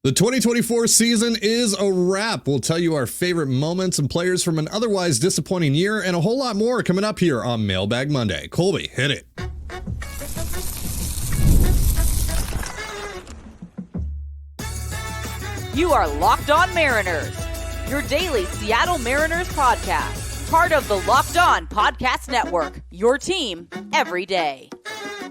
The 2024 season is a wrap. We'll tell you our favorite moments and players from an otherwise disappointing year and a whole lot more coming up here on Mailbag Monday. Colby, hit it. You are Locked On Mariners, your daily Seattle Mariners podcast. Part of the Locked On Podcast Network, your team every day.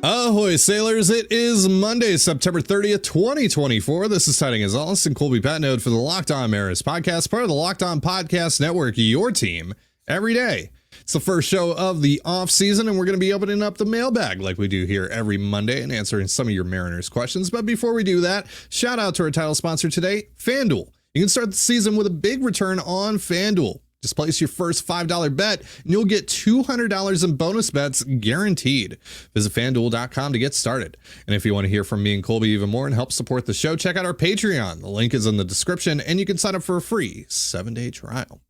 Ahoy, sailors. It is Monday, September 30th, 2024. This is Tiding as Austin Colby Patnode for the Locked On Mariners podcast, part of the Locked On Podcast Network, your team every day. It's the first show of the offseason, and we're going to be opening up the mailbag like we do here every Monday and answering some of your Mariners questions. But before we do that, shout out to our title sponsor today, FanDuel. You can start the season with a big return on FanDuel. Just place your first $5 bet, and you'll get $200 in bonus bets guaranteed. Visit FanDuel.com to get started. And if you want to hear from me and Colby even more and help support the show, check out our Patreon. The link is in the description, and you can sign up for a free 7-day trial.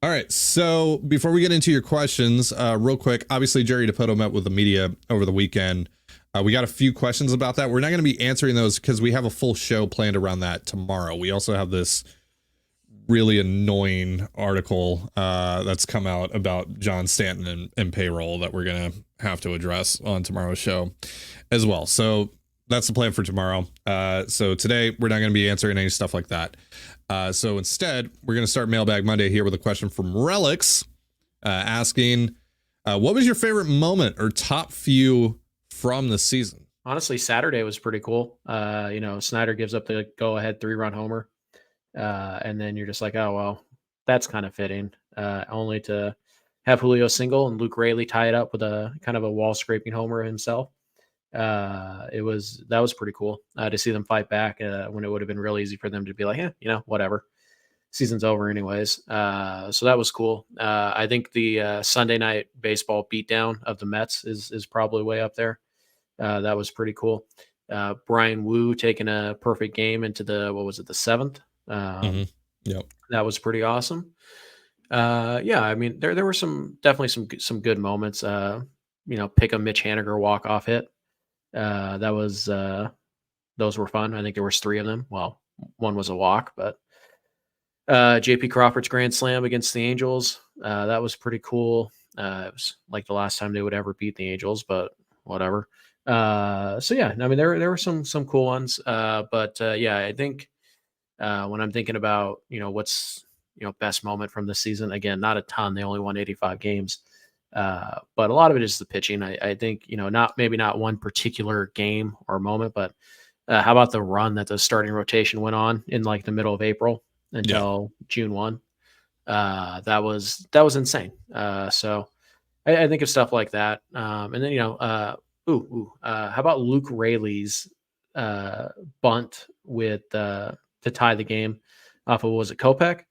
All right, so before we get into your questions, real quick, obviously Jerry DiPoto met with the media over the weekend. We got a few questions about that. We're not going to be answering those because we have a full show planned around that tomorrow. We also have this really annoying article that's come out about John Stanton and payroll that we're going to have to address on tomorrow's show as well. So that's the plan for tomorrow. So today we're not going to be answering any stuff like that. So instead, we're going to start Mailbag Monday here with a question from Relics asking, what was your favorite moment or top few from the season? Honestly, Saturday was pretty cool. Snyder gives up the go-ahead 3-run homer. And then you're just like, oh, well, that's kind of fitting. Only to have Julio single and Luke Raley tie it up with a kind of a wall scraping homer himself. That was pretty cool to see them fight back when it would have been real easy for them to be like, whatever. Season's over anyways. So that was cool. I think the Sunday night baseball beatdown of the Mets is probably way up there. That was pretty cool. Brian Wu taking a perfect game into the seventh. Yep. That was pretty awesome. I mean, there were definitely some good moments. Pick a Mitch Haniger walk-off hit. Those were fun. I think there was 3 of them. Well, one was a walk, but JP Crawford's grand slam against the Angels. That was pretty cool. It was like the last time they would ever beat the Angels, but whatever. I mean, there were some cool ones. I think when I'm thinking about, what's, best moment from the season, again, not a ton. They only won 85 games. But a lot of it is the pitching. I think, not one particular game or moment, but how about the run that the starting rotation went on in like the middle of April until June 1? That was insane. So I think of stuff like that. And then, how about Luke Raley's bunt with to tie the game off of, was it Kopech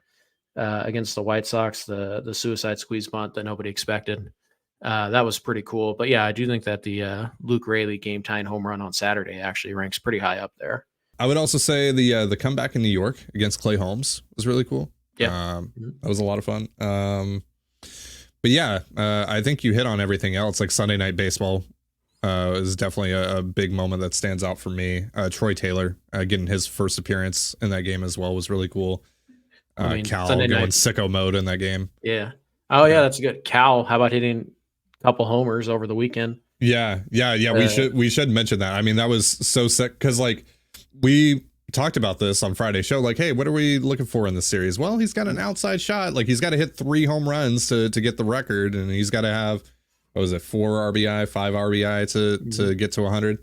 against the White Sox, the suicide squeeze bunt that nobody expected. That was pretty cool. But yeah, I do think that the Luke Raley game tying home run on Saturday actually ranks pretty high up there. I would also say the comeback in New York against Clay Holmes was really cool. Yeah, that was a lot of fun. But yeah, I think you hit on everything else. Like Sunday night baseball is definitely a big moment that stands out for me. Troy Taylor getting his first appearance in that game as well was really cool. Cal going sicko mode in that game. Yeah. Oh yeah, that's good. Cal, how about hitting a couple homers over the weekend? Yeah. We should mention that. I mean, that was so sick because like we talked about this on Friday's show. Like, hey, what are we looking for in this series? Well, he's got an outside shot. Like he's got to hit 3 home runs to get the record, and he's got to have 4 RBI, 5 RBI to get to 100.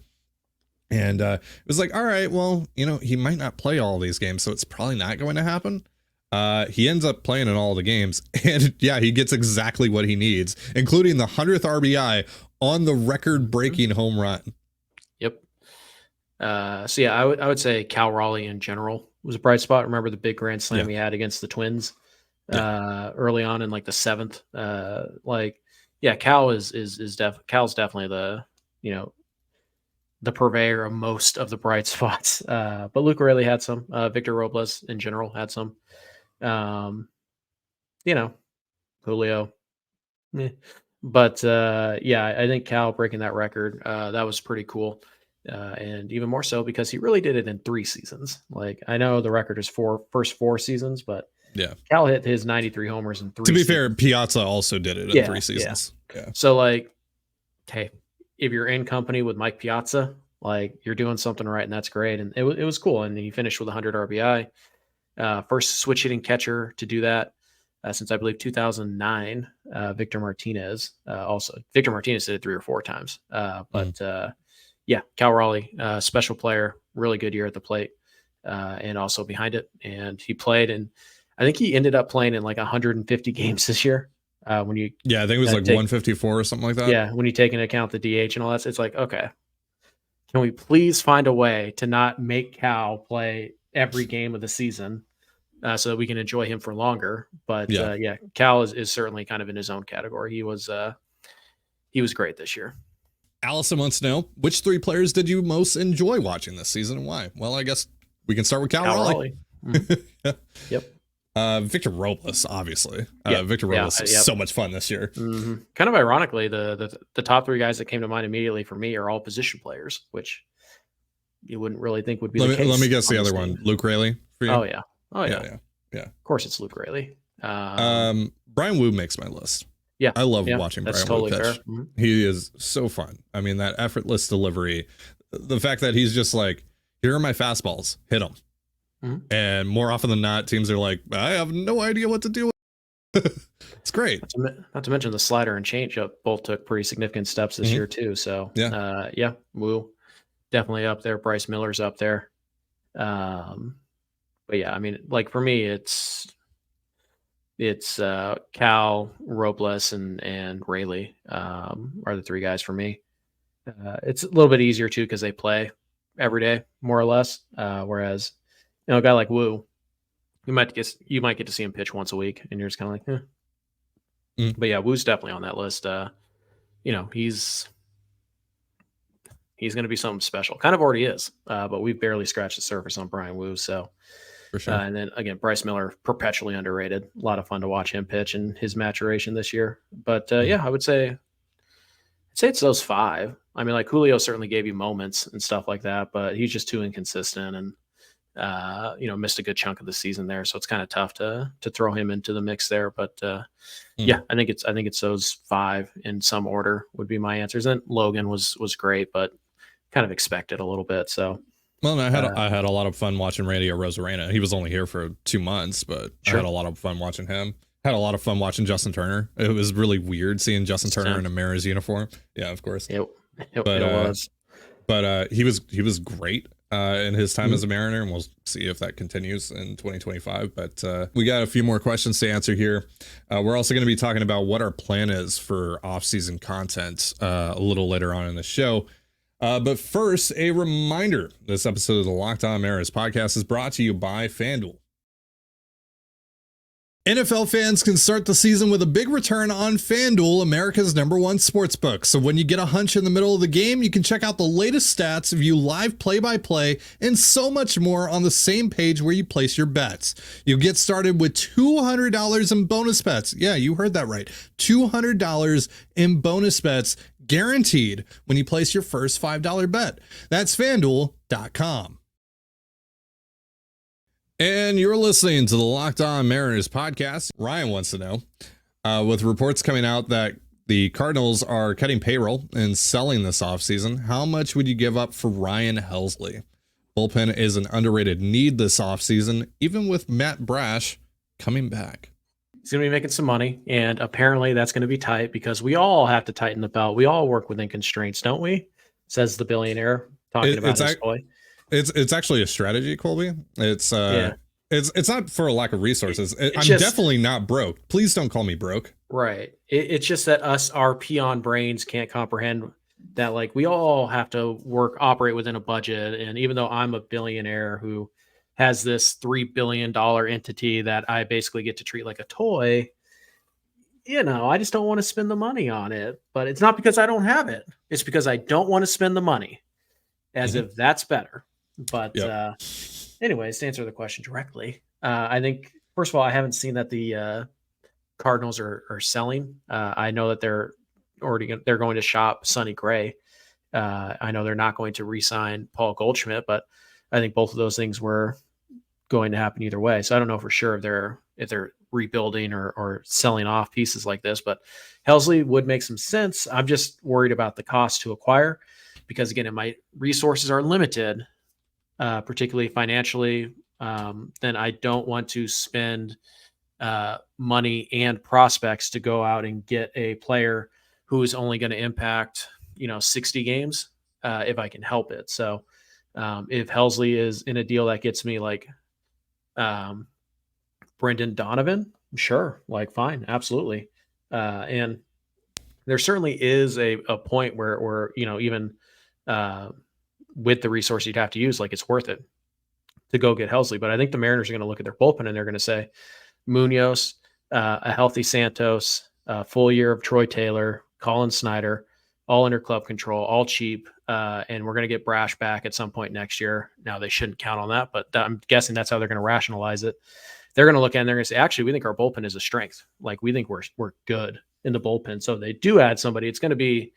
And it was like, all right, well, he might not play all these games, so it's probably not going to happen. He ends up playing in all the games, and yeah, he gets exactly what he needs, including the 100th RBI on the record-breaking home run. Yep. I would say Cal Raleigh in general was a bright spot. Remember the big grand slam he had against the Twins early on in like the 7th. Cal's definitely the purveyor of most of the bright spots. But Luke Raley had some. Victor Robles in general had some. Julio. But I think Cal breaking that record, that was pretty cool. And even more so because he really did it in 3 seasons. Like, I know the record is first 4 seasons, but Yeah. Cal hit his 93 homers in 3 To be seasons. fair, Piazza also did it in 3 seasons. Yeah. So, like, okay, if you're in company with Mike Piazza, like, you're doing something right, and that's great. And it was cool. And he finished with 100 RBI. First switch hitting catcher to do that since, I believe, 2009. Victor Martinez Victor Martinez did it 3 or 4 times. Yeah, Cal Raleigh, special player, really good year at the plate, and also behind it. And he played, and I think he ended up playing in like 150 games this year. I think it was like 154 or something like that. Yeah, when you take into account the DH and all that, it's like, okay, can we please find a way to not make Cal play every game of the season so that we can enjoy him for longer? But Cal is certainly kind of in his own category. He was great this year. Allison wants to know, which 3 players did you most enjoy watching this season and why? Well, I guess we can start with Cal Raleigh. Mm-hmm. Yep. Victor Robles, obviously. Victor Robles was so much fun this year. Mm-hmm. Kind of ironically, the top 3 guys that came to mind immediately for me are all position players, which you wouldn't really think would be the case. Let me guess the other one. Luke Raley for you? Oh, yeah. Yeah. Of course it's Luke Raley. Brian Wu makes my list. Yeah. I love watching Brian Wu pitch. Fair. Mm-hmm. He is so fun. I mean, that effortless delivery, the fact that he's just like, here are my fastballs, hit them. Mm-hmm. And more often than not, teams are like, I have no idea what to do. It's great. Not to mention the slider and changeup both took pretty significant steps this year too. So Wu definitely up there. Bryce Miller's up there. But yeah, I mean, like for me, it's Cal, Robles, and Raley are the 3 guys for me. It's a little bit easier too because they play every day more or less. Whereas, a guy like Wu, you might get to see him pitch once a week, and you're just kind of like, But yeah, Wu's definitely on that list. He's going to be something special. Kind of already is, but we've barely scratched the surface on Brian Wu. So. For sure. And then again, Bryce Miller, perpetually underrated. A lot of fun to watch him pitch and his maturation this year. But I would say it's those 5. I mean, like Julio certainly gave you moments and stuff like that, but he's just too inconsistent and missed a good chunk of the season there. So it's kind of tough to throw him into the mix there. But I think it's those 5 in some order would be my answers. And Logan was great, but kind of expected a little bit. So. Well, I had a lot of fun watching Randy Arozarena. He was only here for 2 months, but sure. I had a lot of fun watching him. Had a lot of fun watching Justin Turner. It was really weird seeing Justin Turner in a Mariners uniform. Yeah, of course. It was. But he was great in his time as a Mariner, and we'll see if that continues in 2025. But we got a few more questions to answer here. We're also going to be talking about what our plan is for off-season content a little later on in the show. But first, a reminder, this episode of the Locked On Mariners podcast is brought to you by FanDuel. NFL fans can start the season with a big return on FanDuel, America's #1 sportsbook. So when you get a hunch in the middle of the game, you can check out the latest stats, view live play-by-play, and so much more on the same page where you place your bets. You'll get started with $200 in bonus bets. Yeah, you heard that right. $200 in bonus bets guaranteed when you place your first $5 bet. That's FanDuel.com. And you're listening to the Locked On Mariners podcast. Ryan wants to know, with reports coming out that the Cardinals are cutting payroll and selling this offseason, how much would you give up for Ryan Helsley? Bullpen is an underrated need this offseason, even with Matt Brash coming back. He's going to be making some money, and apparently that's going to be tight because we all have to tighten the belt. We all work within constraints, don't we? Says the billionaire talking about his toy. It's actually a strategy, Colby. It's not for a lack of resources. I'm definitely not broke. Please don't call me broke. Right. It's just that our peon brains can't comprehend that. Like, we all have to operate within a budget. And even though I'm a billionaire who has this $3 billion entity that I basically get to treat like a toy, I just don't want to spend the money on it. But it's not because I don't have it. It's because I don't want to spend the money, as if that's better. But anyways, to answer the question directly, I think, first of all, I haven't seen that the Cardinals are selling. I know that they're going to shop Sonny Gray I know they're not going to re-sign Paul Goldschmidt, but I think both of those things were going to happen either way. So I don't know for sure if they're rebuilding or selling off pieces like this, but Helsley would make some sense. I'm just worried about the cost to acquire because, again, my resources are limited, particularly financially. Then I don't want to spend money and prospects to go out and get a player who is only going to impact 60 games if I can help it. So if Helsley is in a deal that gets me like Brendan Donovan, sure, like fine, absolutely. And there certainly is a point where even with the resource you'd have to use, like it's worth it to go get Helsley. But I think the Mariners are going to look at their bullpen and they're going to say Munoz, a healthy Santos, full year of Troy Taylor, Colin Snyder, all under club control, all cheap. And we're going to get Brash back at some point next year. Now they shouldn't count on that, but I'm guessing that's how they're going to rationalize it. They're going to look at it and they're going to say, actually, we think our bullpen is a strength. Like we think we're good in the bullpen. So if they do add somebody, it's going to be,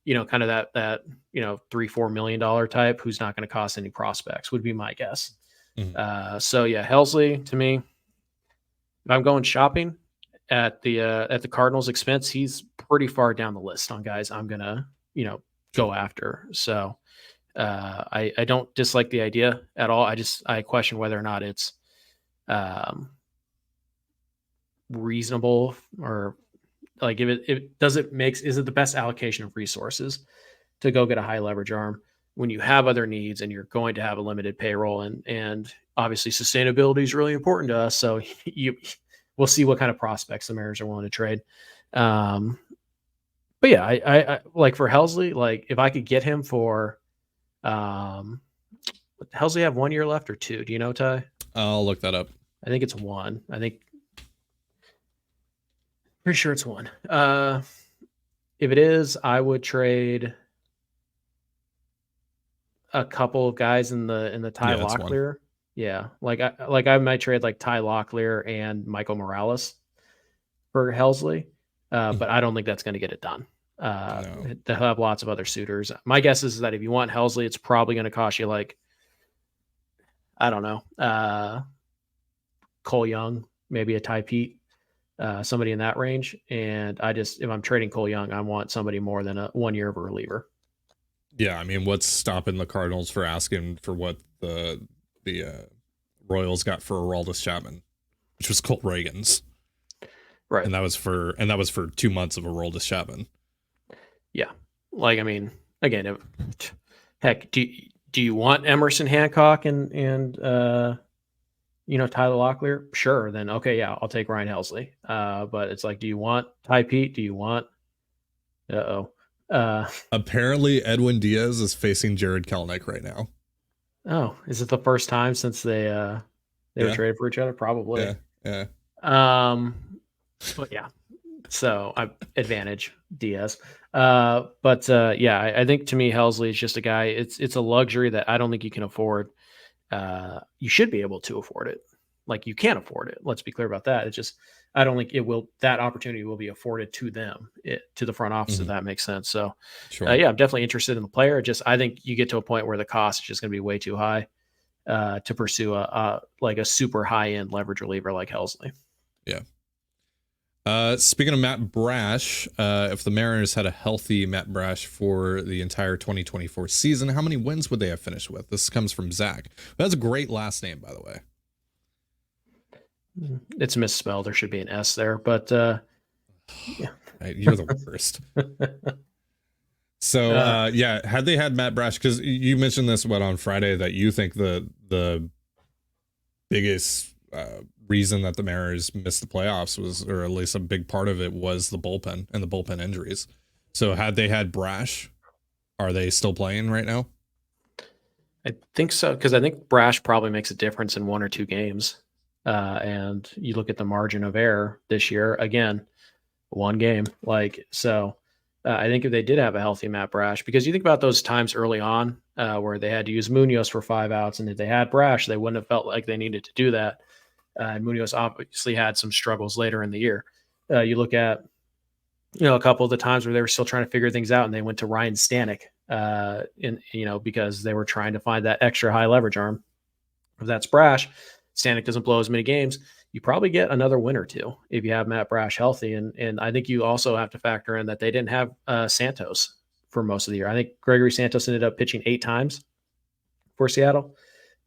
kind of that $3-4 million type who's not going to cost any prospects would be my guess. Mm-hmm. So yeah, Helsley to me, if I'm going shopping at the Cardinals' expense, he's pretty far down the list on guys I'm going to, go after. So I don't dislike the idea at all. I question whether or not it's reasonable or like if is it the best allocation of resources to go get a high leverage arm when you have other needs and you're going to have a limited payroll and obviously sustainability is really important to us. So we'll see what kind of prospects the Mariners are willing to trade. But yeah, I like for Helsley, like if I could get him for, Helsley have 1 year left or 2? Do you know, Ty? I'll look that up. I think it's 1. Pretty sure it's 1. If it is, I would trade a couple of guys in the Ty Locklear. Yeah, like I might trade like Ty Locklear and Michael Morales for Helsley, but I don't think that's going to get it done. No. They'll have lots of other suitors. My guess is that if you want Helsley, it's probably going to cost you like, I don't know, Cole Young, maybe a Ty Pete, somebody in that range. And if I'm trading Cole Young, I want somebody more than a 1 year of a reliever. Yeah, I mean, what's stopping the Cardinals for asking for what the Royals got for Aroldis Chapman, which was Colt Reagan's, right? And that was for 2 months of Aroldis Chapman. Yeah, like I mean, again, heck, do you want Emerson Hancock and Tyler Locklear? Sure, then okay, yeah, I'll take Ryan Helsley. But it's like, do you want Ty Pete? Do you want? Apparently Edwin Diaz is facing Jared Kelenic right now. Oh, is it the first time since they were traded for each other? Probably. Yeah. But yeah. So advantage Diaz. I think to me Helsley is just a guy. It's a luxury that I don't think you can afford. You should be able to afford it. Like you can't afford it. Let's be clear about that. It's just I don't think that opportunity will be afforded to them, to the front office, if that makes sense. So, sure. I'm definitely interested in the player. I think you get to a point where the cost is just going to be way too high to pursue a super high end leverage reliever like Helsley. Yeah. Speaking of Matt Brash, if the Mariners had a healthy Matt Brash for the entire 2024 season, how many wins would they have finished with? This comes from Zach. That's a great last name, by the way. It's misspelled. There should be an S there, but yeah. You're the worst. So had they had Matt Brash, because you mentioned this on Friday that you think the biggest reason that the Mariners missed the playoffs was, or at least a big part of it was the bullpen and the bullpen injuries. So had they had Brash, are they still playing right now? I think so, because I think Brash probably makes a difference in 1 or 2 games. And you look at the margin of error this year, again, 1 game. I think if they did have a healthy Matt Brash, because you think about those times early on where they had to use Munoz for 5 outs, and if they had Brash, they wouldn't have felt like they needed to do that. And Munoz obviously had some struggles later in the year. You look at, a couple of the times where they were still trying to figure things out, and they went to Ryan Stanek because they were trying to find that extra high leverage arm. If that's Brash, Stanek doesn't blow as many games, you probably get another win or two if you have Matt Brash healthy. And I think you also have to factor in that they didn't have Santos for most of the year. I think Gregory Santos ended up pitching 8 times for Seattle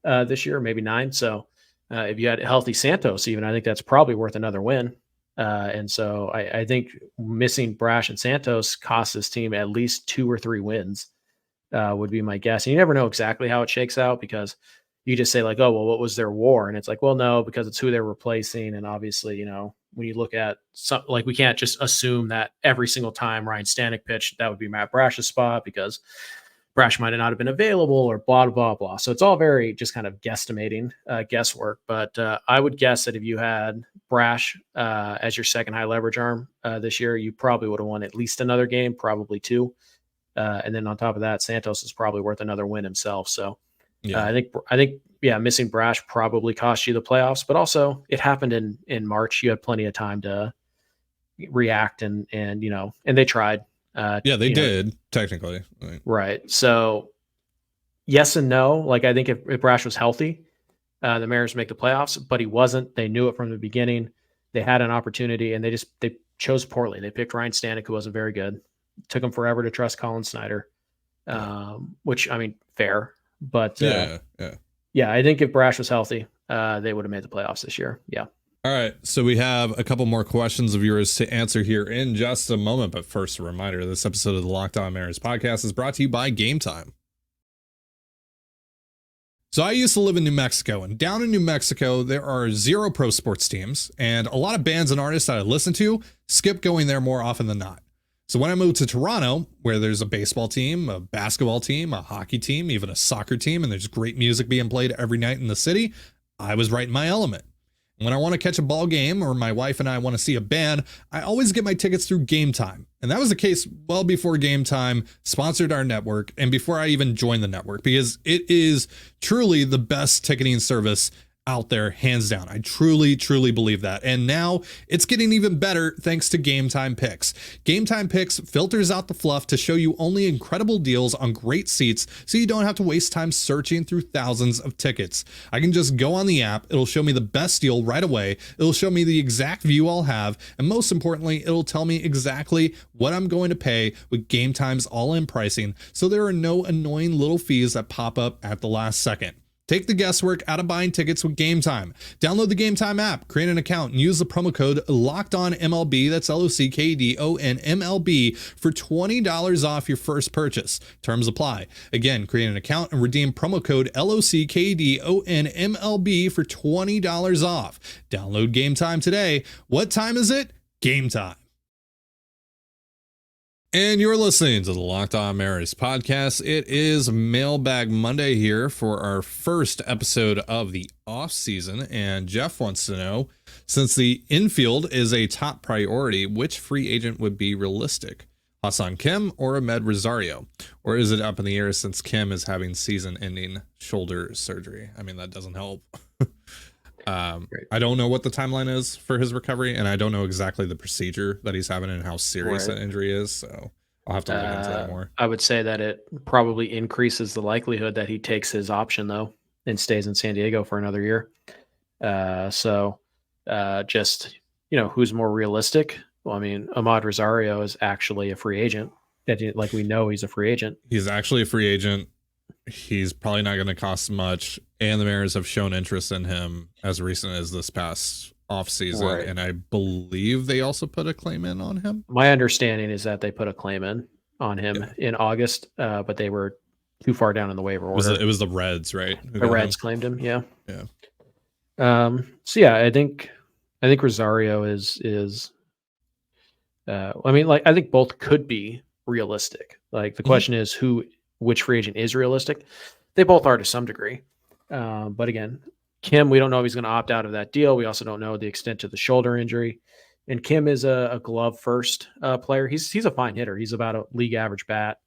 this year, maybe 9. So if you had healthy Santos, even, I think that's probably worth another win. And so I think missing Brash and Santos costs this team at least 2 or 3 wins would be my guess. And you never know exactly how it shakes out, because you just say like, oh, well, what was their WAR? And it's like, well, no, because it's who they're replacing. And obviously, when you look at some, like, we can't just assume that every single time Ryan Stanek pitched, that would be Matt Brash's spot, because Brash might not have been available, or blah, blah, blah. So it's all very just kind of guesstimating, guesswork. But I would guess that if you had Brash as your second high leverage arm this year, you probably would have won at least another game, probably 2. And then on top of that, Santos is probably worth another win himself. So yeah. I think, missing Brash probably cost you the playoffs, but also it happened in March. You had plenty of time to react, and they tried. They did technically. Right. So yes and no. Like, I think if Brash was healthy, the Mariners make the playoffs, but he wasn't. They knew it from the beginning. They had an opportunity, and they chose poorly. They picked Ryan Stanek, who wasn't very good. It took them forever to trust Colin Snyder, which, I mean, fair. But I think if Brash was healthy, they would have made the playoffs this year. Yeah. All right. So we have a couple more questions of yours to answer here in just a moment. But first, a reminder, this episode of the Locked On Mariners podcast is brought to you by GameTime. So I used to live in New Mexico, and down in New Mexico, there are 0 pro sports teams, and a lot of bands and artists that I listen to skip going there more often than not. So when I moved to Toronto, where there's a baseball team, a basketball team, a hockey team, even a soccer team, and there's great music being played every night in the city, I was right in my element. When I want to catch a ball game, or my wife and I want to see a band, I always get my tickets through GameTime. And that was the case well before GameTime sponsored our network, and before I even joined the network, because it is truly the best ticketing service out there, hands down. I truly believe that. And now it's getting even better thanks to GameTime Picks. GameTime Picks filters out the fluff to show you only incredible deals on great seats, so you don't have to waste time searching through thousands of tickets. I can just go on the app, it'll show me the best deal right away, it'll show me the exact view I'll have, and most importantly, it'll tell me exactly what I'm going to pay with GameTime's all-in pricing, so there are no annoying little fees that pop up at the last second. Take the guesswork out of buying tickets with GameTime. Download the GameTime app, create an account, and use the promo code LOCKEDONMLB, that's LOCKEDONMLB, for $20 off your first purchase. Terms apply. Again, create an account and redeem promo code LOCKEDONMLB for $20 off. Download GameTime today. What time is it? Game time. And you're listening to the Locked On Mariners podcast. It is Mailbag Monday here for our first episode of the offseason. And Jeff wants to know, since the infield is a top priority, which free agent would be realistic? Hassan Kim or Ahmed Rosario? Or is it up in the air since Kim is having season-ending shoulder surgery? I mean, that doesn't help. I don't know what the timeline is for his recovery, and I don't know exactly the procedure that he's having and how serious that injury is, so I'll have to look into that more. I would say that it probably increases the likelihood that he takes his option, though, and stays in San Diego for another year. Just, who's more realistic? Well, I mean, Ahmad Rosario is actually a free agent. Like, we know he's a free agent. He's actually a free agent. He's probably not going to cost much, and the Mariners have shown interest in him as recent as this past offseason, right. And I believe they also put a claim in on him. My understanding is that they put a claim in on him in August, but they were too far down in the waiver order. It was the Reds, right? The Reds claimed him, yeah. I think Rosario is I think both could be realistic. Like, the question is which free agent is realistic. They both are to some degree. But again, Kim, we don't know if he's going to opt out of that deal. We also don't know the extent of the shoulder injury. And Kim is a glove first player. He's a fine hitter. He's about a league average bat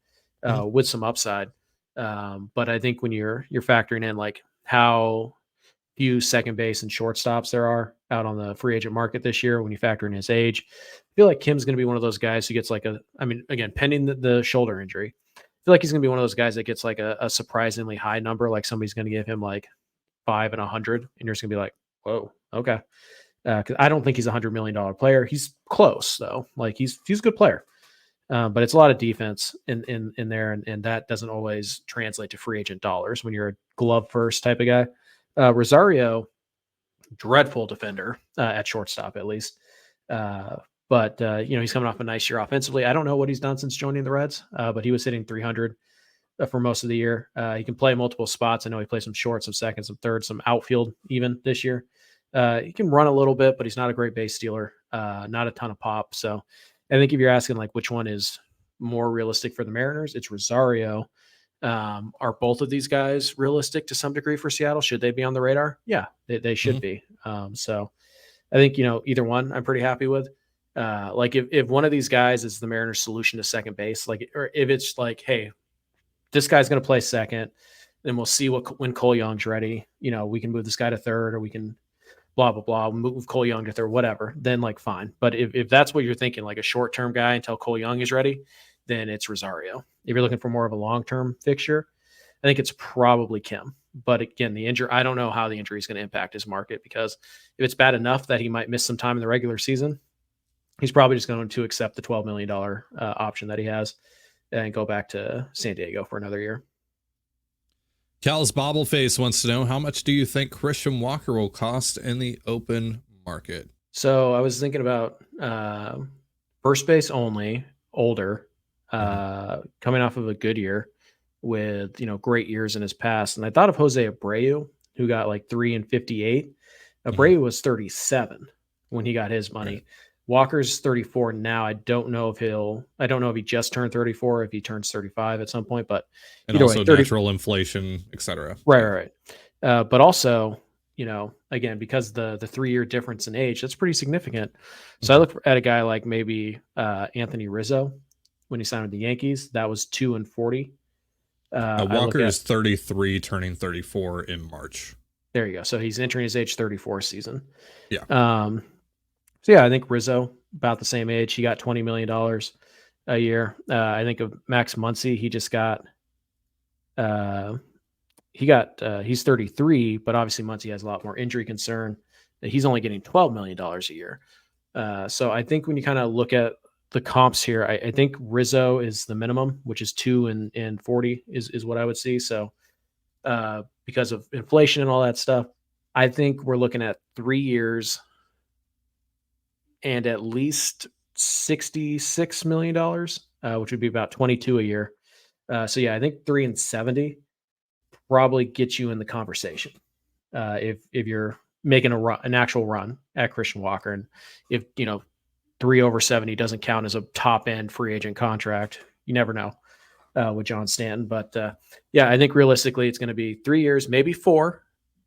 with some upside. But I think when you're factoring in like how few second base and shortstops there are out on the free agent market this year, when you factor in his age, I feel like Kim's going to be one of those guys who gets pending the shoulder injury, feel like he's going to be one of those guys that gets like a surprisingly high number. Like somebody's going to give him like 5 and 100, and you're just going to be like, whoa, okay. Because I don't think he's $100 million player. He's close though. Like he's a good player. But it's a lot of defense in there, and that doesn't always translate to free agent dollars when you're a glove first type of guy. Rosario, dreadful defender at shortstop, at least. But he's coming off a nice year offensively. I don't know what he's done since joining the Reds, but he was hitting 300 for most of the year. He can play multiple spots. I know he plays some short, some second, some third, some outfield even this year. He can run a little bit, but he's not a great base stealer. Not a ton of pop. So I think if you're asking like which one is more realistic for the Mariners, it's Rosario. Are both of these guys realistic to some degree for Seattle? Should they be on the radar? Yeah, they should be. So I think, either one I'm pretty happy with. Like if one of these guys is the Mariners solution to second base, like, or if it's like, hey, this guy's going to play second, then we'll see when Cole Young's ready, we can move this guy to third, or we can blah, blah, blah, move Cole Young to third, whatever, then like fine. But if that's what you're thinking, like a short-term guy until Cole Young is ready, then it's Rosario. If you're looking for more of a long-term fixture, I think it's probably Kim. But again, the injury, I don't know how the injury is going to impact his market, because if it's bad enough that he might miss some time in the regular season, he's probably just going to accept the $12 million option that he has and go back to San Diego for another year. Cal's Bobbleface wants to know, how much do you think Christian Walker will cost in the open market? So I was thinking about first base only, older, coming off of a good year with, great years in his past. And I thought of Jose Abreu, who got like 3 and 58. Abreu was 37 when he got his money. Right. Walker's 34 now. I don't know if he just turned 34, or if he turns 35 at some point, but and also way, natural inflation, etc. Right. But also, again, because the 3-year difference in age, that's pretty significant. So I look at a guy like maybe Anthony Rizzo when he signed with the Yankees. That was 2 and 40. Walker is 33, turning 34 in March. There you go. So he's entering his age 34 season. Yeah. So yeah, I think Rizzo about the same age. He got $20 million a year. I think of Max Muncy. He just got, he's 33, but obviously Muncy has a lot more injury concern. He's only getting $12 million a year. So I think when you kind of look at the comps here, I think Rizzo is the minimum, which is 2 and 40 is what I would see. So because of inflation and all that stuff, I think we're looking at 3 years and at least $66 million, which would be about 22 a year. So yeah, I think 3 and 70 probably gets you in the conversation. If you're making an actual run at Christian Walker, and if 3 over 70 doesn't count as a top end free agent contract, you never know with John Stanton. But yeah, I think realistically it's going to be 3 years, maybe 4.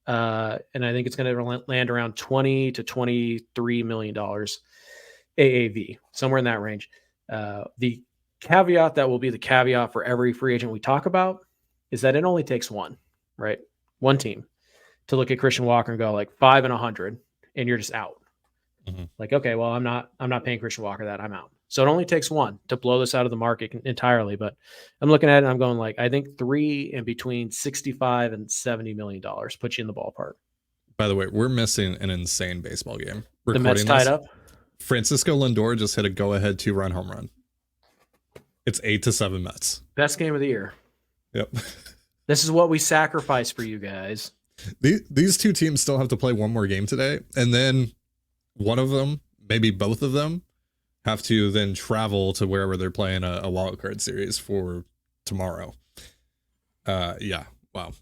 And I think it's going to land around $20 to $23 million AAV, somewhere in that range. The caveat that will be the caveat for every free agent we talk about is that it only takes one team to look at Christian Walker and go like 5 and 100, and you're just out. Mm-hmm. Like, okay, well, I'm not paying Christian Walker that, I'm out. So it only takes one to blow this out of the market entirely. But I'm looking at it and I'm going like, I think 3 and between 65 and $70 million puts you in the ballpark. By the way, we're missing an insane baseball game. The Mets tied up. Francisco Lindor just hit a go-ahead 2-run home run. It's 8-7 Mets. Best game of the year. Yep. This is what we sacrifice for you guys. These two teams still have to play one more game today, and then one of them, maybe both of them, have to then travel to wherever they're playing a wild card series for tomorrow. Yeah, wow.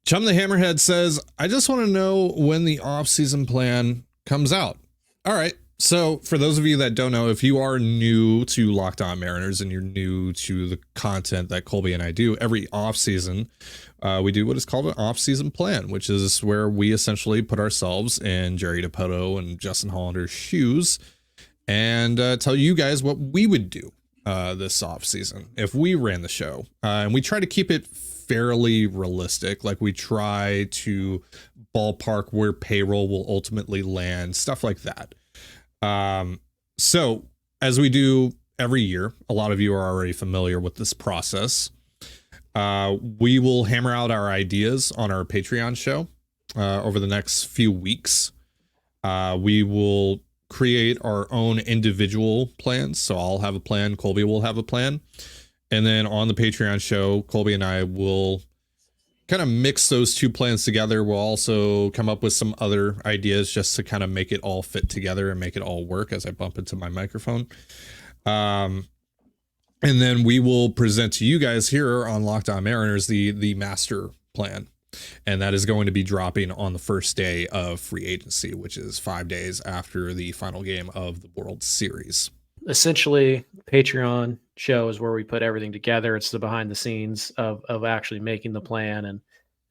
Chum the Hammerhead says, I just want to know when the off-season plan comes out. All right. So for those of you that don't know, if you are new to Locked On Mariners and you're new to the content that Colby and I do, every offseason, we do what is called an off-season plan, which is where we essentially put ourselves in Jerry DiPoto and Justin Hollander's shoes and tell you guys what we would do this offseason if we ran the show. And we try to keep it fairly realistic. Like we try to ballpark where payroll will ultimately land, stuff like that. So as we do every year. A lot of you are already familiar with this process. We will hammer out our ideas on our Patreon show over the next few weeks. We will create our own individual plans. So I'll have a plan. Colby will have a plan. And then on the Patreon show, Colby and I will kind of mix those two plans together. We'll also come up with some other ideas just to kind of make it all fit together and make it all work as I bump into my microphone. And then we will present to you guys here on Locked On Mariners the master plan. And that is going to be dropping on the first day of free agency, which is 5 days after the final game of the World Series. Essentially, Patreon show is where we put everything together. It's the behind the scenes of actually making the plan and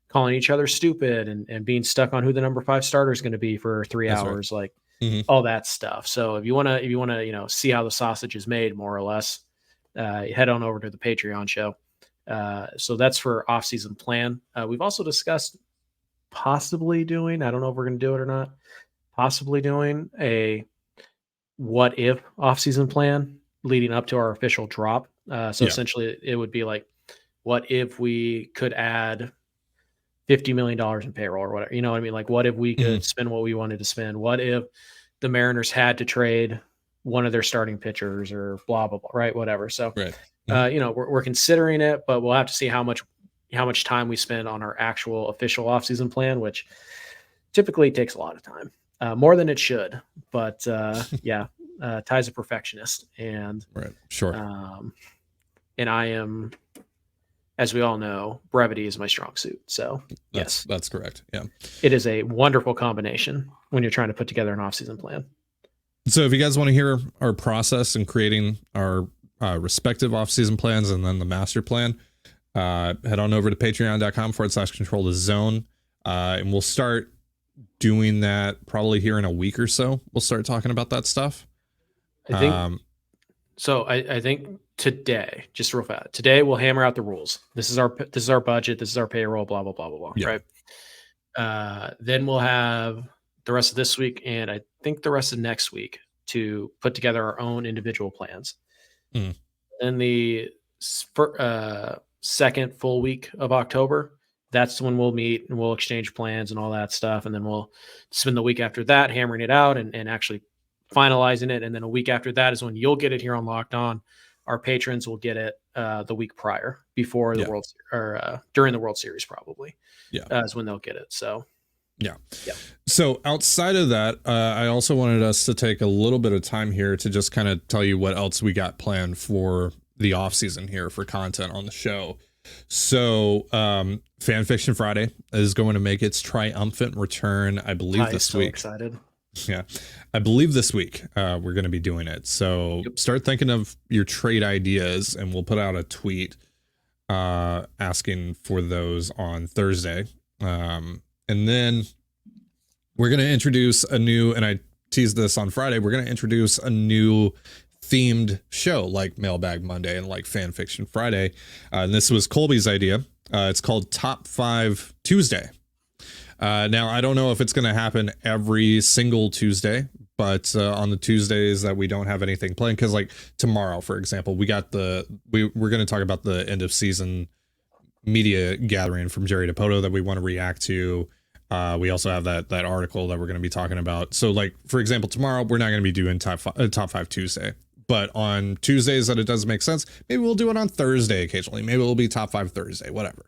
calling each other stupid and being stuck on who the number 5 starter is going to be for 3 That's hours, right. like all that stuff. So if you want to, see how the sausage is made, more or less, head on over to the Patreon show. So that's for off-season plan. We've also discussed possibly doing, I don't know if we're going to do it or not, possibly doing a what if off-season plan leading up to our official drop. Essentially it would be like, what if we could add $50 million in payroll or whatever, you know what I mean? Like, what if we could spend what we wanted to spend? What if the Mariners had to trade one of their starting pitchers or blah, blah, blah, right? Whatever. So, Right. we're considering it, but we'll have to see how much time we spend on our actual official offseason plan, which typically takes a lot of time, more than it should. But Ty's a perfectionist, and Right. Sure. and I am, as we all know, brevity is my strong suit. So That's correct. Yeah. it is a wonderful combination when you're trying to put together an offseason plan. So if you guys want to hear our process in creating our respective offseason plans and then the master plan, head on over to patreon.com/control the zone. And we'll start doing that probably here in a week or so. We'll start talking about that stuff. I think so. I think today, just real fast, today we'll hammer out the rules. This is our budget. This is our payroll, blah, blah, blah, blah, blah. Yeah. Right. Then we'll have the rest of this week, and I think the rest of next week, to put together our own individual plans. Then the second full week of October, that's when we'll meet and we'll exchange plans and all that stuff. And then we'll spend the week after that hammering it out and actually finalizing it. And then a week after that is when you'll get it here on Locked On. Our patrons will get it the week prior, before the World, or during the World Series, probably. Is when they'll get it. So Yeah. So outside of that, I also wanted us to take a little bit of time here to just kind of tell you what else we got planned for the off season here for content on the show. So Fan Fiction Friday is going to make its triumphant return, I believe, this week. Excited. Yeah, I believe this week we're going to be doing it. So start thinking of your trade ideas, and we'll put out a tweet asking for those on Thursday. And then we're going to introduce a new, and I teased this on Friday, we're going to introduce a new themed show like Mailbag Monday and like Fan Fiction Friday. And this was Colby's idea. It's called Top 5 Tuesday. Now, I don't know if it's going to happen every single Tuesday, but on the Tuesdays that we don't have anything planned, because like tomorrow, for example, we're going to talk about the end of season media gathering from Jerry DePoto that we want to react to. We also have that article that we're going to be talking about. So like, for example, tomorrow, we're not going to be doing top five Tuesday, but on Tuesdays that it does make sense, maybe we'll do it on Thursday occasionally. Maybe it'll be top 5 Thursday, whatever.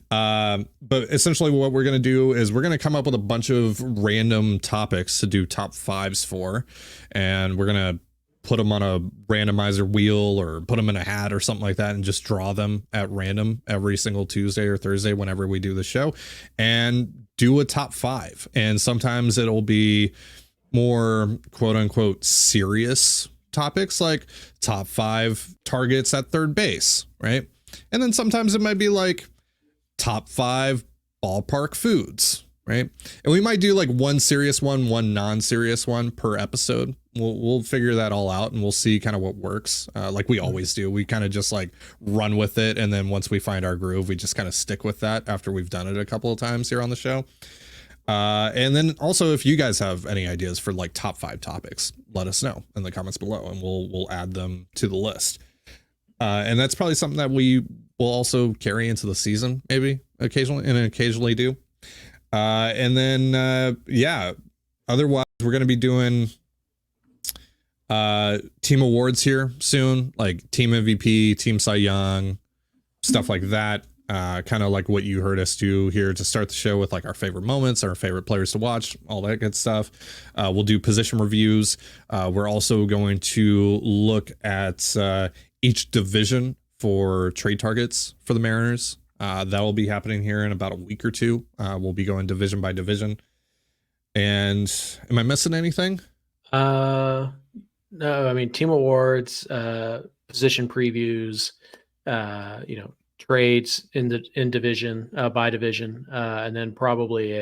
But essentially what we're going to do is we're going to come up with a bunch of random topics to do top 5s for, and we're going to put them on a randomizer wheel or put them in a hat or something like that and just draw them at random every single Tuesday or Thursday whenever we do the show, and do a top 5. And sometimes it'll be more quote unquote serious topics like top 5 targets at third base, right? And then sometimes it might be like top 5 ballpark foods, right? And we might do like one serious one non-serious one per episode. We'll figure that all out, and we'll see kind of what works. Like we always do. We kind of just like run with it, and then once we find our groove, we just kind of stick with that after we've done it a couple of times here on the show. And then also, if you guys have any ideas for like top 5 topics, let us know in the comments below, and we'll add them to the list. And that's probably something that we will also carry into the season, maybe occasionally do. And then, otherwise we're going to be doing team awards here soon, like team MVP, team Cy Young, stuff like that. Kind of like what you heard us do here to start the show with like our favorite moments, our favorite players to watch, all that good stuff. We'll do position reviews. We're also going to look at each division for trade targets for the Mariners. That will be happening here in about a week or two. We'll be going division by division. And am I missing anything? No, I mean, team awards, position previews, trades in division, by division, and then probably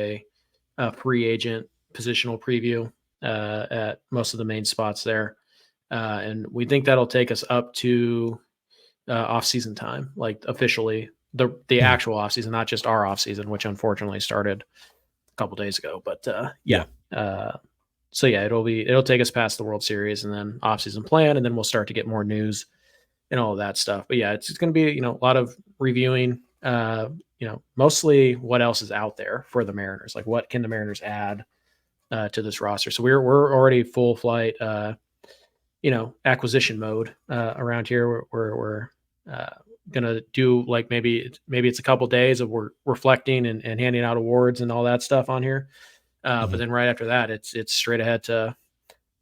a free agent positional preview at most of the main spots there. And we think that'll take us up to off-season time, like officially the actual off-season, not just our off-season, which unfortunately started a couple days ago. But it'll take us past the World Series and then off-season plan, and then we'll start to get more news and all of that stuff. But yeah, it's going to be, a lot of reviewing, mostly what else is out there for the Mariners. Like, what can the Mariners add to this roster? So we're already full flight, acquisition mode around here. We're going to do like, maybe it's a couple days of we're reflecting and handing out awards and all that stuff on here. But then right after that, it's straight ahead to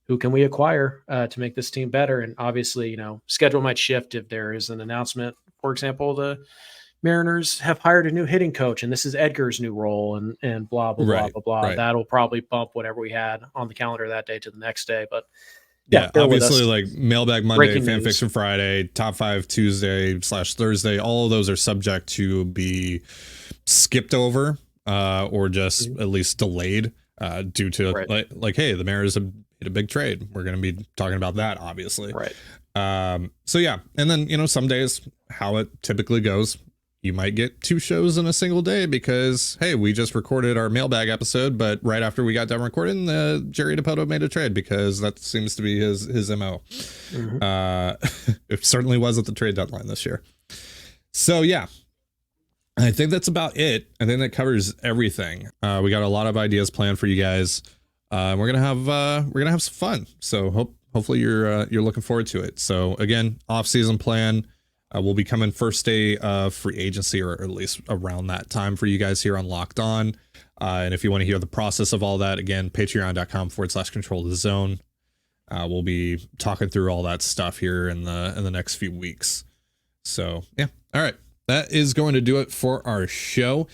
who can we acquire to make this team better? And obviously, schedule might shift if there is an announcement. For example, the Mariners have hired a new hitting coach, and this is Edgar's new role, and blah, blah, blah, blah, blah. Right. That'll probably bump whatever we had on the calendar that day to the next day. But yeah, obviously, like Mailbag Monday, Fan Fiction Friday, Top 5 Tuesday/Thursday, all of those are subject to be skipped over or just at least delayed due to like, hey, the Mariners have hit a big trade. We're going to be talking about that, obviously. Right. So yeah, and then some days, how it typically goes, you might get 2 shows in a single day because, hey, we just recorded our mailbag episode, but right after we got done recording, Jerry DePoto made a trade because that seems to be his MO. It certainly was at the trade deadline this year. So yeah, I think that's about it. I think that covers everything. We got a lot of ideas planned for you guys. We're gonna have some fun. So hopefully you're looking forward to it. So again, off-season plan. We'll be coming first day of free agency, or at least around that time for you guys here on Locked On. And if you want to hear the process of all that, again, patreon.com/control the zone. We'll be talking through all that stuff here in the next few weeks. So yeah. All right. That is going to do it for our show.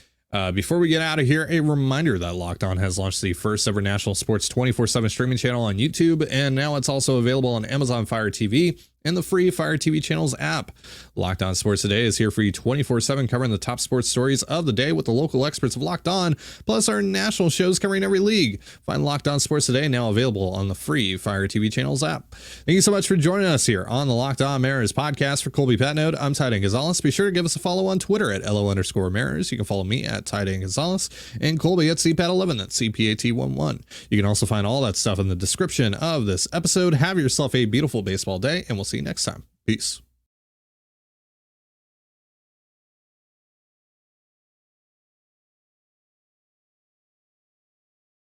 Before we get out of here, a reminder that Locked On has launched the first ever national sports 24/7 streaming channel on YouTube, and now it's also available on Amazon Fire TV and the free Fire TV channels app. Locked On Sports Today is here for you 24/7, covering the top sports stories of the day with the local experts of Locked On, plus our national shows covering every league. Find Locked On Sports Today now available on the free Fire TV channels app. Thank you so much for joining us here on the Locked On Mariners podcast. For Colby Patnode, I'm Ty Gonzalez. Be sure to give us a follow on Twitter at @LO_Mariners. You can follow me at Ty Gonzalez and Colby at CPAT11. That's CPAT11. You can also find all that stuff in the description of this episode. Have yourself a beautiful baseball day, and we'll see you next time. Peace.